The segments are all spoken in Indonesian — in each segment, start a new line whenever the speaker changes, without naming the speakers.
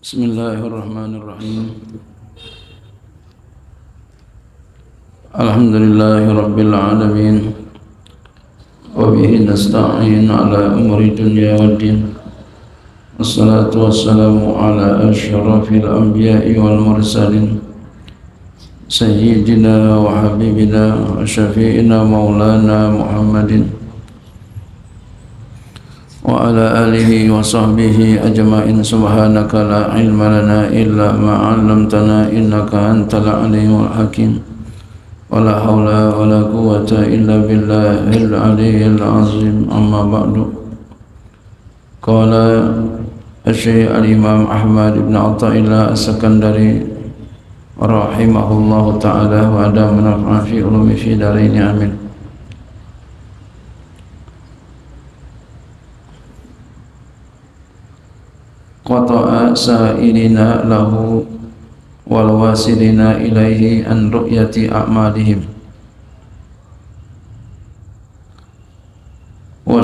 Bismillahirrahmanirrahim. Alhamdulillahi rabbil alamin. Wa bihi nasta'in ala umuri dunya waddin. Wassalatu wassalamu ala asyrafil anbiya'i wal mursalin Sayyidina wa habibina wa syafi'ina maulana Muhammadin wa ala alihi wa sahbihi ajma'in. Subhanaka la ilma lana illa ma 'allamtana innaka antal alimul hakim. Wa la hawla wa la quwwata illa billahil aliyyil azim. Amma ba'du. Qala Asy-Syaikh al-Imam Ahmad ibn Athaillah As-Sakandari rahimahullahu ta'ala wa adamana fi ulumi fi daraini amin. Qata'a sa'ilina lahu wal wasilina ilaihi an ru'yati a'malihim wa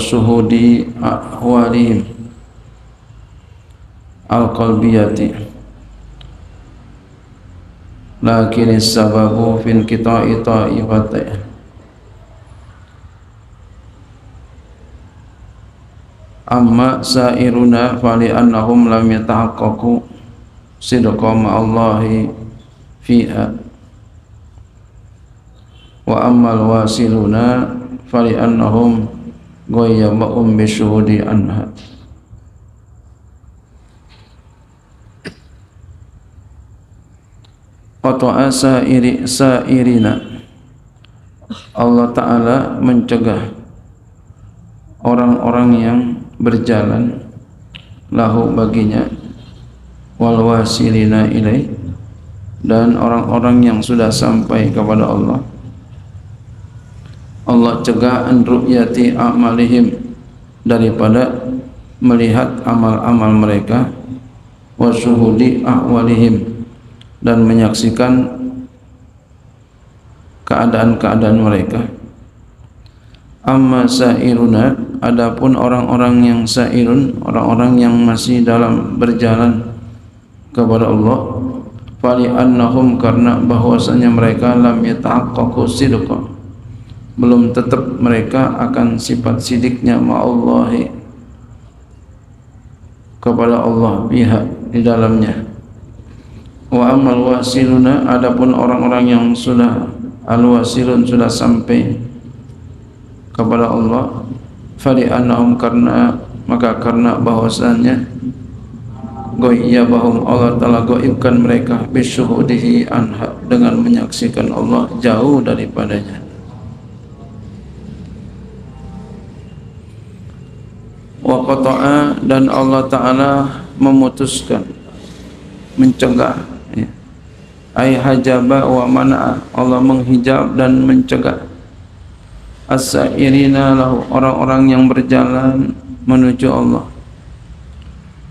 syuhudi ahwalihim al-qalbiyati, lakin sababu fin qita'i ta'ifati. Amma sa'iruna fali annahum lam yatahaqqaqu sidqa ma'allahi fiha, wa ammal wasiluna fali annahum ghayyabahum bisyuhudi anha. Qata'a sa'irina, Allah Ta'ala mencegah orang-orang yang berjalan lahu baginya, wal wasilina ilai, dan orang-orang yang sudah sampai kepada Allah. Allah cegah an ru'yati a'malihim, daripada melihat amal-amal mereka, wa syuhudi ahwalihim, dan menyaksikan keadaan-keadaan mereka. Amma sa'iruna, adapun orang-orang yang sa'irun, orang-orang yang masih dalam berjalan kepada Allah, fali annahum, karena bahwasanya mereka lam yatahaqqaqu sidqa, belum tetap mereka akan sifat sidiknya ma'allahi, kepada Allah, biha, di dalamnya. Wa ammal wasiluna, adapun orang-orang yang sudah al-wasilun, sudah sampai kepada Allah, fali annahum, karena bahwasannya ghayyabahum, Allah Ta'ala gaibkan mereka, bisyuhudihi anha, dengan menyaksikan Allah jauh daripadanya. Wa qata'a, dan Allah Ta'ala memutuskan, mencegah, ay hajaba wa mana'a, Allah menghijab dan mencegah, as-sa'irina lahu, orang-orang yang berjalan menuju Allah,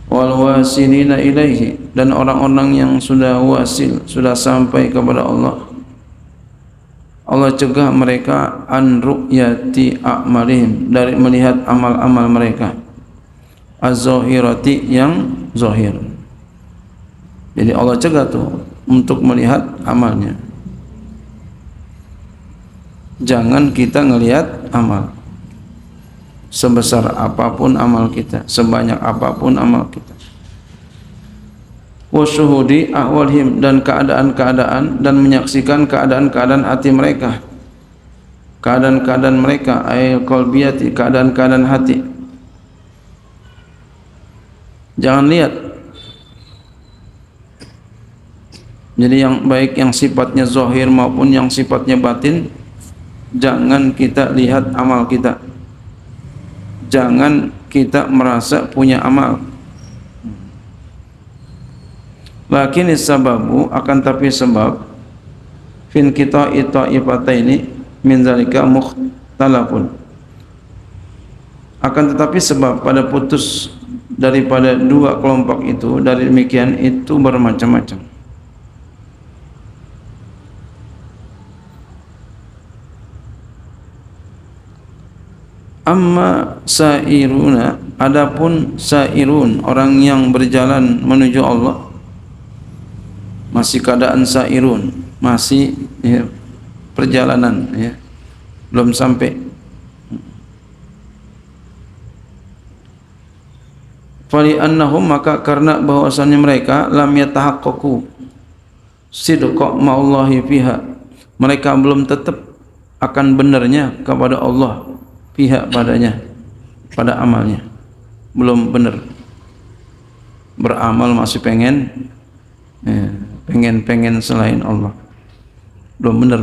wal wasilina ilaihi, dan orang-orang yang sudah wasil, sudah sampai kepada Allah, Allah cegah mereka an ru'yati a'malihim, dari melihat amal-amal mereka, az-zahirati, yang zahir. Jadi Allah cegah tuh untuk melihat amalnya. Jangan kita ngelihat amal, sebesar apapun amal kita, sebanyak apapun amal kita. Wa syuhudi ahwalihim, dan keadaan-keadaan, dan menyaksikan keadaan-keadaan hati mereka, keadaan-keadaan mereka, ay qalbiyati, keadaan-keadaan hati. Jangan lihat. Jadi yang baik, yang sifatnya zahir maupun yang sifatnya batin, jangan kita lihat amal kita. Jangan kita merasa punya amal. Lakin sababu, akan tapi sebab, fin kita ta'ifataini min zalika mukhtalafun, akan tetapi sebab pada putus daripada dua kelompok itu, dari demikian itu bermacam-macam. amma sairuna, adapun sairun, orang yang berjalan menuju Allah, masih keadaan sairun, masih ya, perjalanan ya, belum sampai. Fali annahum, maka karena bahwasannya mereka lam yatahaqqaqu sidqa ma'allahi fiha, mereka belum tetap akan benarnya kepada Allah pihak padanya, pada amalnya belum benar. Beramal masih pengen ya, pengen selain Allah, belum benar.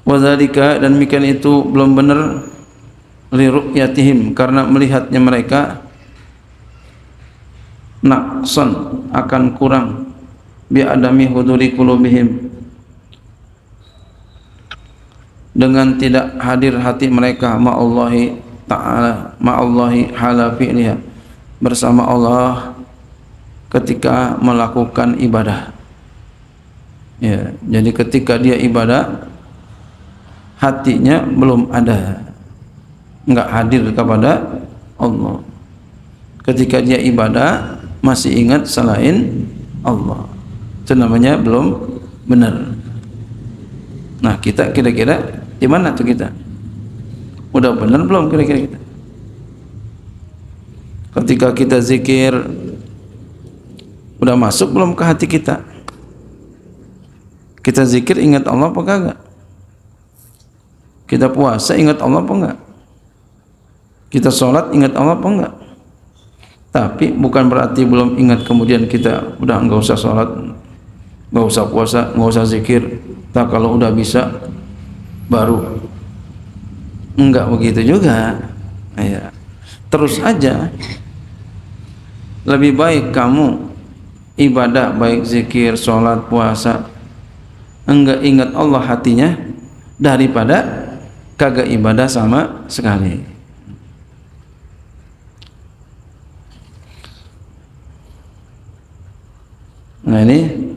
Wadzalika, dan demikian itu belum benar, li ru'yatihim, karena melihatnya mereka, naqsan, akan kurang, bi adami huduri qulubihim, dengan tidak hadir hati mereka, ma'allahi ta'ala, ma'allahi hala fi'liha, bersama Allah ketika melakukan ibadah ya. Jadi ketika dia ibadah, hatinya belum ada, enggak hadir kepada Allah. Ketika dia ibadah masih ingat selain Allah, itu namanya belum benar. Nah, kita kira-kira di mana tuh kita? Udah benar belum kira-kira kita? Ketika kita zikir, udah masuk belum ke hati kita? Kita zikir ingat Allah apa enggak? Kita puasa ingat Allah apa enggak? Kita sholat ingat Allah apa enggak? Tapi bukan berarti belum ingat kemudian kita udah enggak usah sholat, enggak usah puasa, enggak usah zikir. Tak, kalau udah bisa baru. Enggak begitu juga ya. Terus aja. Lebih baik kamu ibadah, baik zikir, sholat, puasa, enggak ingat Allah hatinya, daripada kagak ibadah sama sekali. Nah, ini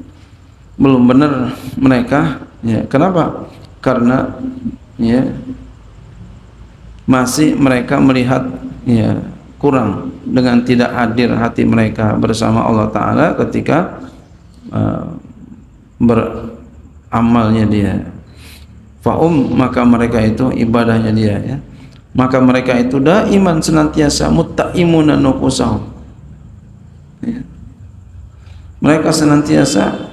belum benar mereka ya. Kenapa? Karena ya masih mereka melihat ya kurang, dengan tidak hadir hati mereka bersama Allah Ta'ala ketika beramalnya dia. Maka mereka itu ibadahnya dia ya. Maka mereka itu daiman, senantiasa mutta'imuna nufusahum ya. Mereka senantiasa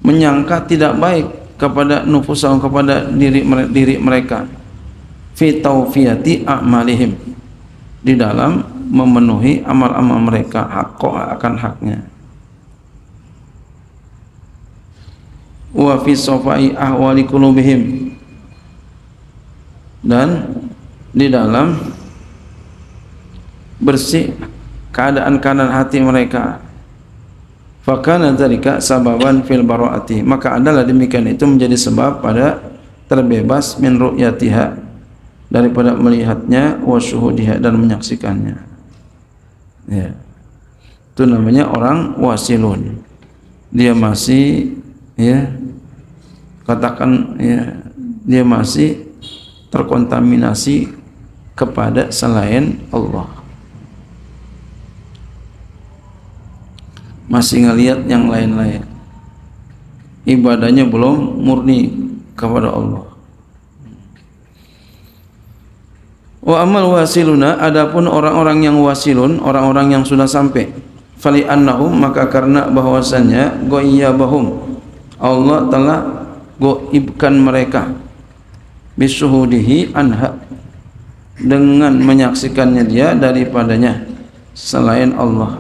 menyangka tidak baik kepada nufusahum, kepada diri mereka, fi tawfiyati a'malihim, di dalam memenuhi amal-amal mereka, akan haknya, wa fi safai ahwali qulubihim, dan di dalam bersih keadaan hati mereka. Fakana dzalika sababan fil bara'ati, maka adalah demikian itu menjadi sebab pada terbebas min ru'yatiha, daripada melihatnya, wa syuhudiha, dan menyaksikannya ya. Itu namanya orang wasilun, dia masih ya, katakan ya, dia masih terkontaminasi kepada selain Allah, masih ngelihat yang lain-lain, ibadahnya belum murni kepada Allah. Wa amal wasiluna, adapun orang-orang yang wasilun, orang-orang yang sudah sampai, fali annahum, maka karena bahwasannya ghayyabahum, Allah telah goibkan mereka, bisuhudihi anha, dengan menyaksikannya dia daripadanya selain Allah.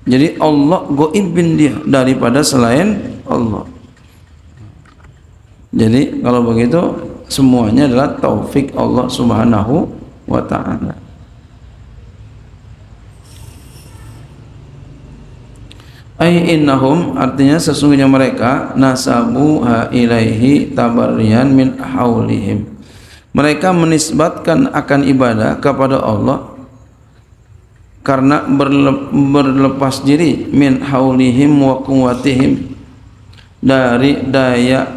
Jadi Allah goibin dia daripada selain Allah. Jadi kalau begitu semuanya adalah taufik Allah Subhanahu wa ta'ala. Ai innahum, artinya sesungguhnya mereka, nasabuha ilaihi tabarriyan min haulihim, mereka menisbatkan akan ibadah kepada Allah karena berlepas diri min haulihim wa quwwatihim, dari daya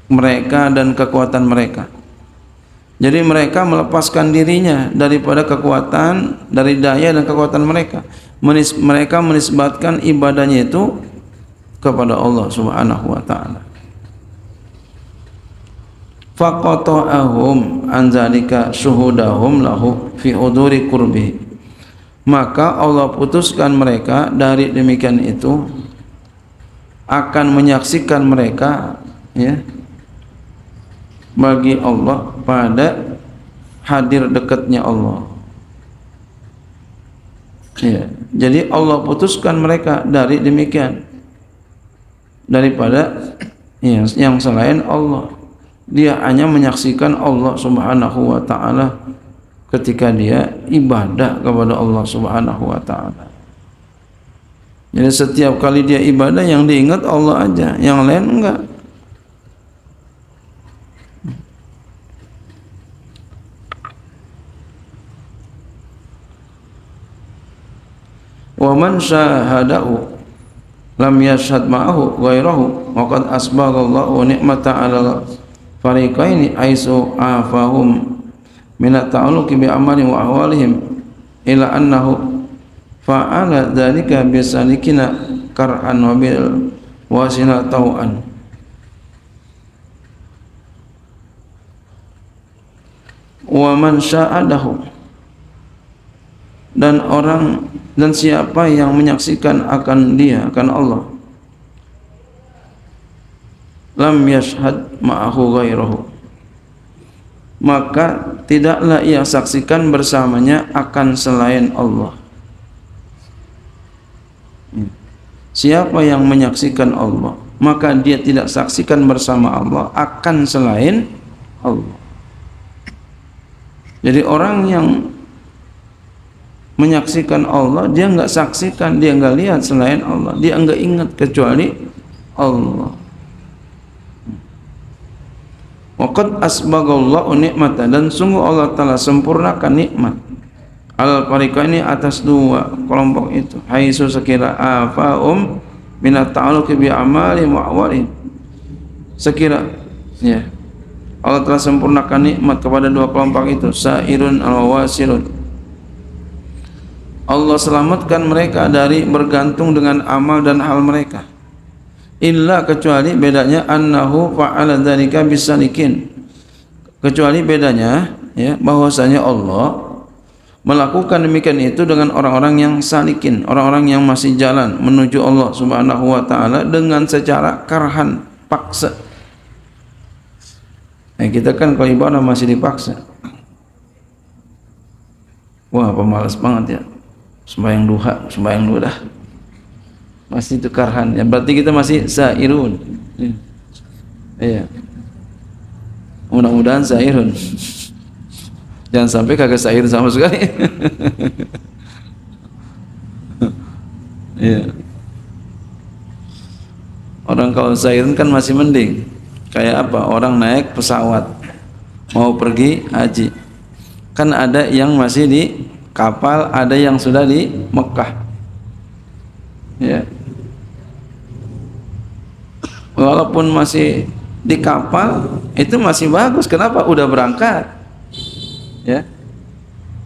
mereka dan kekuatan mereka. Jadi mereka melepaskan dirinya daripada kekuatan, dari daya dan kekuatan mereka. Mereka menisbatkan ibadahnya itu kepada Allah Subhanahu wa taala. Faqata'ahum an zalika syuhudahum lahu fi uduri qurbi, maka Allah putuskan mereka dari demikian itu akan menyaksikan mereka, ya, bagi Allah pada hadir dekatnya Allah, ya. Jadi Allah putuskan mereka dari demikian, daripada yang selain Allah. Dia hanya menyaksikan Allah Subhanahu wa taala ketika dia ibadah kepada Allah Subhanahu wa taala. Jadi setiap kali dia ibadah yang diingat Allah aja, yang lain enggak. Wa man syahadahu lam yashhad ma'ahu ghairahu wa qad asbaghallahu ni'mata 'ala fariqaini aisu afahum min at-ta'alluqi bi amali wa ahwalihim ila annahu fa'ala dzalika bisalikina kar'an wa bil wasina tau'an. Wa man sya'adahu, dan siapa yang menyaksikan akan dia, akan Allah, lam yashhad ma'ahu ghairahu, maka tidaklah ia saksikan bersamanya akan selain Allah. Siapa yang menyaksikan Allah, maka dia tidak saksikan bersama Allah akan selain Allah. Jadi orang yang menyaksikan Allah, dia enggak saksikan, dia enggak lihat selain Allah, dia enggak ingat kecuali Allah. Waqad asbaghallahu ni'mata, dan sungguh Allah telah sempurnakan nikmat al fariqaini atas dua kelompok itu, haitsu sekira afaum minat ta'alluqi bi amali wa awali, sekira, ya, Allah telah sempurnakan nikmat kepada dua kelompok itu, sairun al-wasilun, Allah selamatkan mereka dari bergantung dengan amal dan hal mereka. Illa, kecuali bedanya, annahu fa'ala dzalika bisalikin, kecuali bedanya, ya, bahwasanya Allah melakukan demikian itu dengan orang-orang yang salikin, orang-orang yang masih jalan menuju Allah Subhanahu wa taala dengan secara karhan, paksa. Kita kan kalau ibadah masih dipaksa. Wah, pemalas banget ya. Sembahyang duha, sembahyang dulu dah. Masih itu karhan, ya, berarti kita masih sairun. Iya. Mudah-mudahan sairun. Jangan sampai kagak sair sama sekali. Iya. Orang kalau sairun kan masih mending. Kayak apa? Orang naik pesawat mau pergi haji. Kan ada yang masih di kapal, ada yang sudah di Mekah. Ya. Walaupun masih di kapal itu masih bagus. Kenapa? Udah berangkat, ya.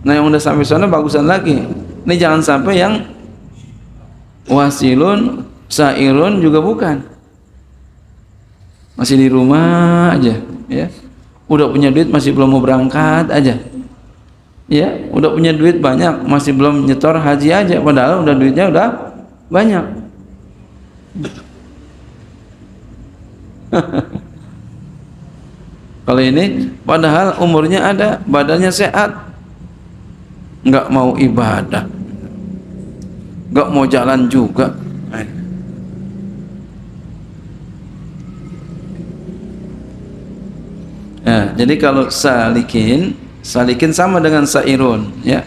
Nah, yang udah sampai sana bagusan lagi. Ini jangan sampai yang wasilun, sairun juga bukan, masih di rumah aja, ya. Udah punya duit masih belum mau berangkat aja, ya. Udah punya duit banyak masih belum nyetor haji aja, padahal udah duitnya udah banyak. Kalau ini padahal umurnya ada, badannya sehat, nggak mau ibadah, nggak mau jalan juga. Nah, jadi kalau salikin sama dengan sairun, ya,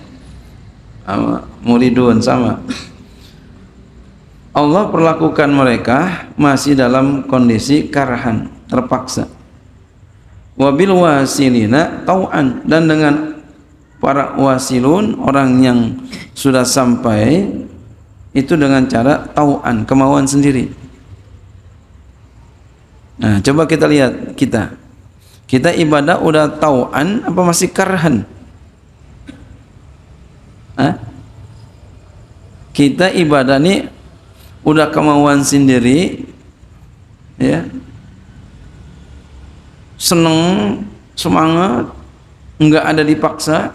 muridun sama. Allah perlakukan mereka masih dalam kondisi karahan, terpaksa. Wabil wasilina tau'an, dan dengan para wasilun, orang yang sudah sampai itu dengan cara tau'an, kemauan sendiri. Nah, coba kita lihat kita ibadah udah tau'an apa masih karhan? Kita ibadah nih udah kemauan sendiri, ya, seneng, semangat, enggak ada dipaksa,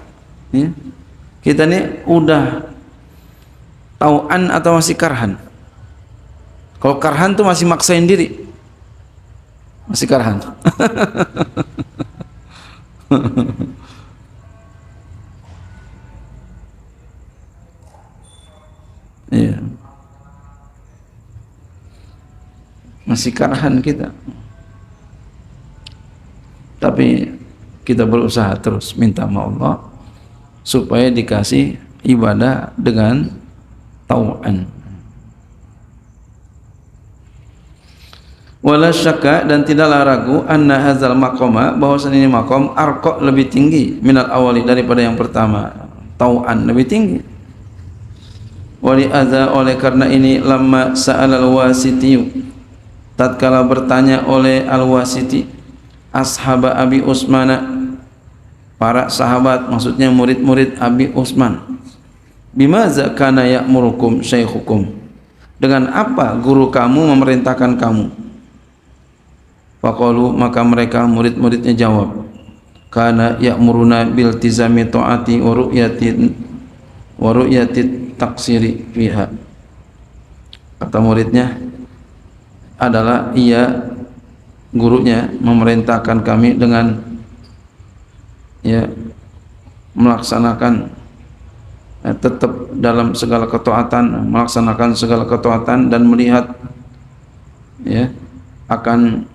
ya. Kita nih udah tau'an atau masih karhan? Kalau karhan tuh masih maksain diri, masih karhan. Iya. Masih karhan kita. Tapi kita berusaha terus minta sama Allah supaya dikasih ibadah dengan tau'an. Wala syakka, dan tidaklah ragu, anna hadzal maqama, bahwasanya ini maqam arqa, lebih tinggi minal awali, daripada yang pertama. Tau'an lebih tinggi. Wali adza, oleh karena ini, lamma sa'al al-wasiti, tatkala bertanya oleh al-wasiti, ashab Abi Utsman, para sahabat, maksudnya murid-murid Abi Utsman, bimaza kana ya'murukum syaikhukum, dengan apa guru kamu memerintahkan kamu? Faqalu, maka mereka murid-muridnya jawab, kana ya'muruna bil tizami ta'ati wa ru'yati taksiri fiha. Kata muridnya adalah, gurunya memerintahkan kami dengan, ya, melaksanakan, tetap dalam segala ketaatan, melaksanakan segala ketaatan, dan melihat, ya, akan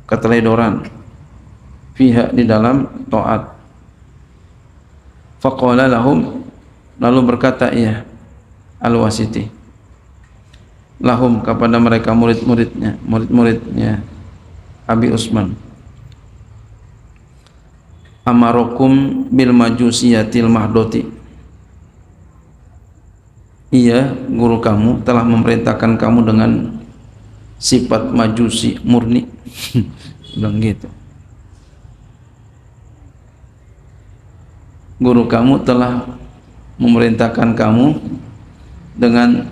keteledoran fiha, di dalam taat. Faqala lahum, lalu berkata al-wasiti lahum, kepada mereka murid-muridnya Abi Utsman, amarokum bil majusiyatil mahdoti, guru kamu telah memerintahkan kamu dengan sifat majusi murni. Bilang gitu. Guru kamu telah memerintahkan kamu dengan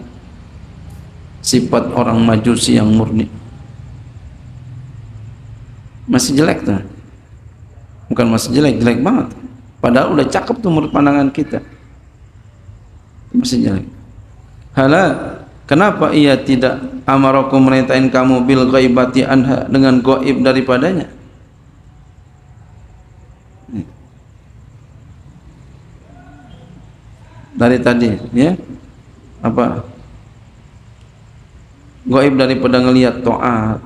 sifat orang majusi yang murni. Masih jelek tuh. Bukan masih jelek, jelek banget. Padahal udah cakep tuh menurut pandangan kita. Masih jelek. Hala, kenapa ia tidak amarakum, merintahin kamu, bil ghaibati anha, dengan gaib daripadanya? Dari tadi, ya, apa? Gaib daripada ngelihat taat,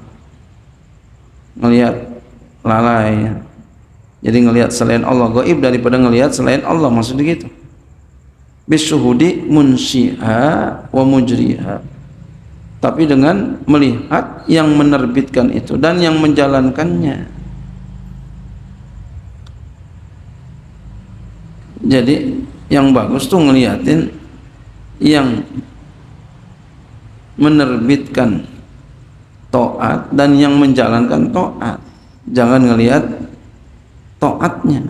ngelihat lalai, jadi ngelihat selain Allah. Gaib daripada ngelihat selain Allah, maksudnya gitu. Bisyuhudi munsyiha wa mujriha, tapi dengan melihat yang menerbitkan itu dan yang menjalankannya. Jadi yang bagus tuh ngeliatin yang menerbitkan taat dan yang menjalankan taat. Jangan ngelihat taatnya,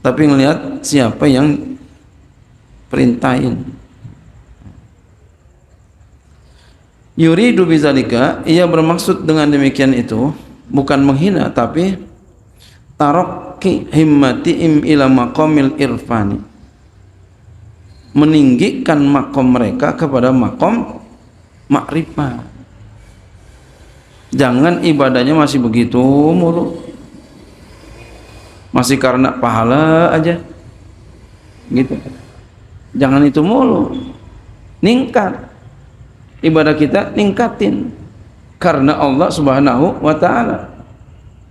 tapi ngelihat siapa yang perintahin. Yuridu bizalika, ia bermaksud dengan demikian itu bukan menghina, tapi taraqi himmatihim ila maqamil irfani, meninggikan makom mereka kepada makom makrifah. Jangan ibadahnya masih begitu mulu, masih karena pahala aja gitu. Jangan itu mulu. Ningkat ibadah kita, ningkatin karena Allah Subhanahu wa ta'ala.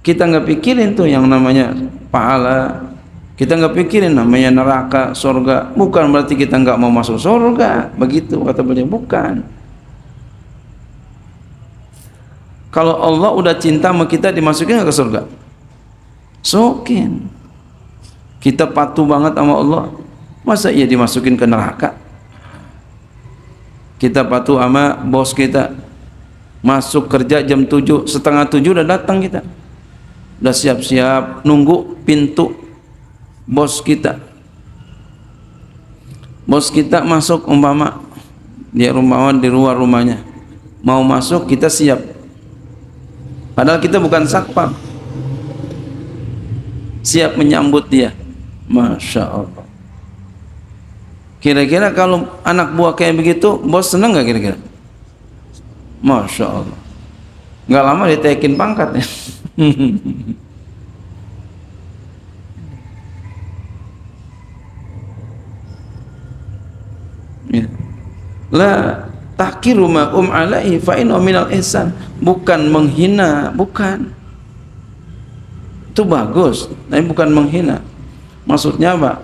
Kita nggak pikirin tuh yang namanya pahala, kita nggak pikirin namanya neraka, surga. Bukan berarti kita nggak mau masuk surga, begitu kata beliau, bukan. Kalau Allah udah cinta sama kita, dimasukin nggak ke surga? Sokin. Kita patuh banget sama Allah, masa ia dimasukin ke neraka? Kita patuh sama bos kita, masuk kerja jam 7, setengah 7 udah datang kita, udah siap-siap nunggu pintu bos kita. Bos kita masuk umpama dia rumahan di luar rumahnya, mau masuk kita siap, padahal kita bukan satpam, siap menyambut dia. Masya Allah. Kira-kira kalau anak buah kayak begitu, bos seneng nggak kira-kira? Masya Allah. Nggak lama ditaikin pangkat ya. Ya. La tahkiru ma alaihi fa inna minal ihsan. Bukan menghina, bukan. Itu bagus, tapi bukan menghina. Maksudnya apa?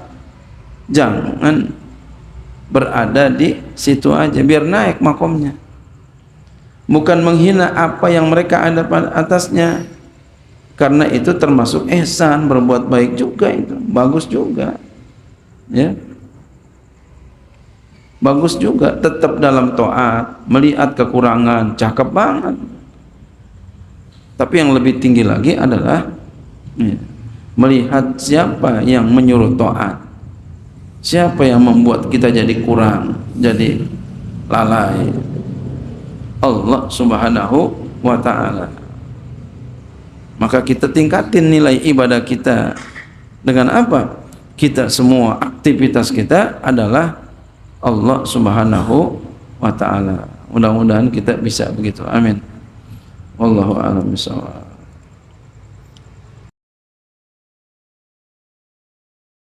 Jangan berada di situ aja biar naik makomnya. Bukan menghina apa yang mereka ada pada atasnya, karena itu termasuk ihsan, berbuat baik juga, itu bagus juga ya, bagus juga, tetap dalam taat, melihat kekurangan, cakep banget. Tapi yang lebih tinggi lagi adalah ya, melihat siapa yang menyuruh taat, siapa yang membuat kita jadi kurang, jadi lalai. Allah Subhanahu wa ta'ala. Maka kita tingkatin nilai ibadah kita dengan apa? Kita semua aktivitas kita adalah Allah Subhanahu wa ta'ala. Mudah-mudahan kita bisa begitu. Amin. Wallahu a'lam bishawab.